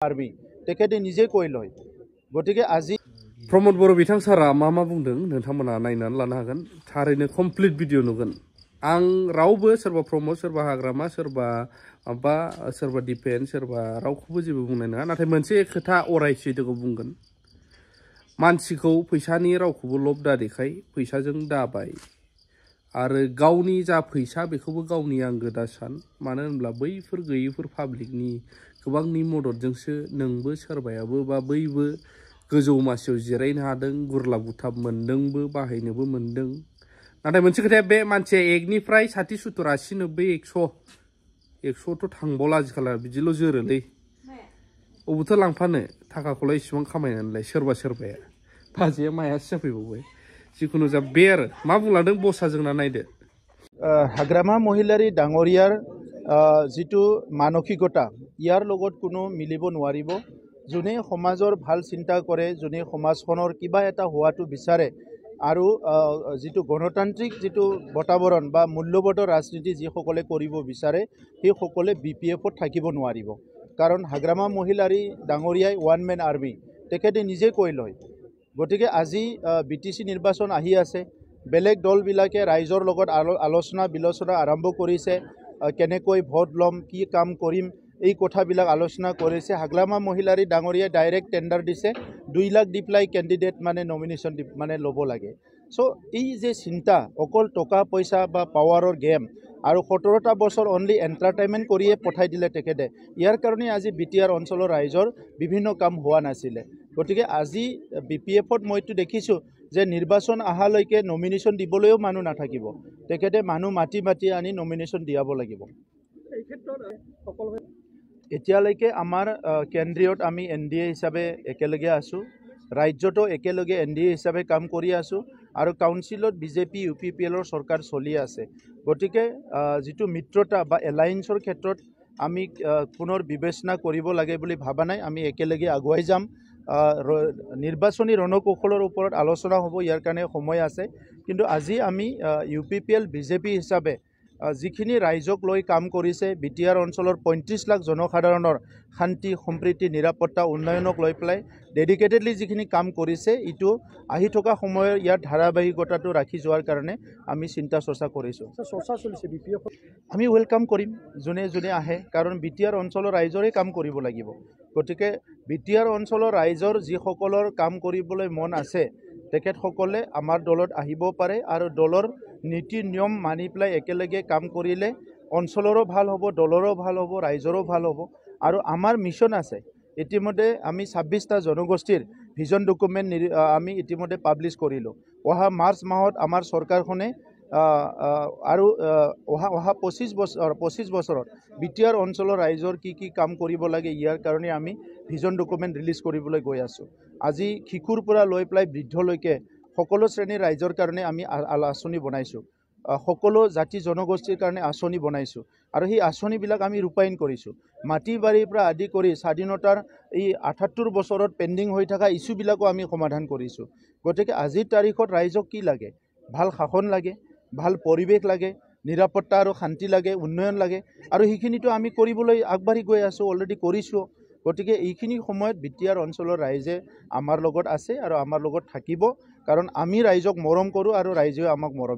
army तेखेदे निजे कय लय गतिके आजि प्रमोद बर' बिथां सारा मा बुंदों नोंथांमोना नायनानै लानो हागोन थारैनो कमप्लिट भिडिअ नुगोन आं रावबो सोरबा प्रमोद सोरबा हाग्रामा सोरबा माबा सोरबा डिफेन्स सोरबा रावखौबो जेबो बुंनाय नङा नाथाय मोनसे खोथा अराय सैथोखौ बुंगोन मानसिखौ फैसानि रावखौबो लब दादेखाय फैसाजों दाबाय आरो गावनि जा फैसा बेखौबो गावनि आंगो दा सान मानो होनब्ला बैफोर गैयैफोर पाब्लिकनि गोबांनि मददजोंसो नोंबो सोरबायाबो बा बैबो गोजौ मासियाव जिरायनो हादों गुरला गुथाब मोनदोंबो बाहायनोबो मोनदों नाथाय मोनसे खोथाया बे मानसिया 1 निफ्राय 60 70 80 90 100थ' थांबावला आजिखालि बिदिल' जोरोलै अबेथ' लांफानो थाखाखौलाय इसेबां खामायनानैलाय सोरबाया बाजैया मायासो जाफैबावबाय जिखुनु जा बे आरो मा बुंलांदों बसा जोंना नायदो हाग्रामा महिलारी डाঙरियार जितु मानसिकता यार लगत कोनो मिलिब नोवारिब जोने समाजर ভাল चिंता करे जोने समाजखনৰ किबा এটা হোৱাটো বিচাৰে আৰু जितु गणतांत्रिक जितु वातावरण बा मूल्यबोधर राजनीति जी सकले करिब বিচাৰে সেই সকলে বিপিএফত থাকিব নোৱাৰিব कारण हाग्रामा महिलारी डाঙरियाই ওয়ান ম্যান आर्मी তেখেতে নিজে কৈ লয় গতিকে আজি বিটিসি নিৰ্বাচন আহি আছে বেলেগ দলবিলাকে ৰাইজৰ লগত আলোচনা বিলোচনা আৰম্ভ কৰিছে কেনেকৈ ভোট লম কি কাম কৰিম এই কথাবিলাক আলোচনা কৰিছে হাগ্ৰামা মহিলাৰী ডাঙৰীয়া ডাইৰেক্ট টেন্ডাৰ দিছে 2 লাখ ডিপ্লাই ক্যান্ডিডেট মানে নমিনেশন মানে লব লাগে সো এই যে চিন্তা অকল টকা পয়সা বা পাৱাৰৰ গেম আৰু 17টা বছৰ অনলি এন্টাৰটেইনমেন্ট কৰিয়ে পঠাই দিলে তেখেতে ইয়াৰ কাৰণে আজি বিটিআৰ অঞ্চলৰ ৰাইজৰ বিভিন্ন কাম হোৱা নাছিলে গতিকে আজি বিপিএফত মইতো দেখিছো যে নিৰ্বাচন আহালৈকে নমিনেশন দিবলৈও মানুহ নাথাকিব তেখেতে মানুহ মাটি আনি নমিনেশন দিয়াব লাগিব এই ক্ষেত্ৰত সকলো এতিয়ালৈকে আমাৰ কেন্দ্ৰীয়ত আমি এনডিএ হিচাপে একেলগে আছো ৰাজ্যতো একেলগে এনডিএ হিচাপে কাম কৰি আছো আৰু কাউন্সিলত বিজেপি ইউপিপিএলৰ চৰকাৰ চলি আছে গতিকে যেটো মিত্ৰতা বা এলায়েন্সৰ ক্ষেত্ৰত আমি পুনৰ বিবেচনা কৰিব লাগে বুলি ভাবা নাই আমি একেলগে আগুৱাই যাম নিৰ্বাচনী ৰণকৌশলৰ ওপৰত আলোচনা হ'ব ইয়াৰ কাৰণে সময় আছে কিন্তু আজি আমি ইউপিপিএল বিজেপি হিচাপে যিখিনি ৰাইজক লৈ কাম কৰিছে বিটিআৰ অঞ্চলৰ 35 লাখ জনসাধাৰণৰ শান্তি সম্প্ৰীতি নিৰাপত্তা উন্নয়নক লৈ পেলাই ডেডিকেটেডলি যিখিনি কাম কৰিছে ইটো আহি থকা সময়ৰ ইয়াৰ ধাৰাবাহিকতাটো ৰাখি যোৱাৰ কাৰণে আমি চিন্তা চৰ্চা কৰিছো চৰ্চা চলিছে বিপিএফ আমি ওয়েলকাম কৰিম জনে আহে কাৰণ বিটিআৰ অঞ্চলৰ ৰাইজৰে কাম কৰিব লাগিব গতিকে বিটিআৰ অঞ্চলৰ ৰাইজৰ যি সকলৰ কাম কৰিবলৈ মন আছে তেখেতসকলে আমাৰ দলত আহিব পাৰে আৰু দলৰ নীতি নিয়ম মানি পেলাই একেলগে কাম কৰিলে অঞ্চলৰো ভাল হ'ব দলৰো ভাল হ'ব ৰাইজৰো ভাল হ'ব আৰু আমাৰ মিশন আছে ইতিমধ্যে আমি 26টা জনগোষ্ঠীৰ ভিজন ডকুমেন্ট আমি ইতিমধ্যে পাবলিশ কৰিলো অহা মাৰ্চ মাহত আমাৰ চৰকাৰখনে আৰু অহা 25 বছৰত বিটিআৰ অঞ্চলৰ ৰাইজৰ কি কাম কৰিব লাগে ইয়াৰ কাৰণে আমি ভিজন ডকুমেন্ট ৰিলিজ কৰিবলৈ গৈ আছো আজি শিশুৰ পৰা লৈ পেলাই বৃদ্ধলৈকে সকলো শ্ৰেণীৰ ৰাইজৰ কাৰণে আমি আঁচনি বনাইছো সকলো জাতি জনগোষ্ঠীৰ কাৰণে আঁচনি বনাইছো আৰু সেই আঁচনিবিলাক আমি ৰূপায়ণ কৰিছো মাটি বাৰীৰ পৰা আদি কৰি স্বাধীনতাৰ এই 78 বছৰত পেন্ডিং হৈ থকা ইস্যুবিলাকো আমি সমাধান কৰিছো গতিকে আজিৰ তাৰিখত ৰাইজক কি লাগে ভাল শাসন লাগে ভাল পৰিৱেশ লাগে নিৰাপত্তা আৰু শান্তি লাগে উন্নয়ন লাগে আৰু সেইখিনিটো আমি কৰিবলৈ আগবাঢ়ি গৈ আছো অলৰেডি কৰিছো গতিকে এইখিনি সময়ত বিটিআৰ অঞ্চলৰ ৰাইজে আমাৰ লগত আছে আৰু আমাৰ লগত থাকিব কাৰণ আমি ৰাইজক মৰম কৰো আৰু ৰাইজে আমাক মৰম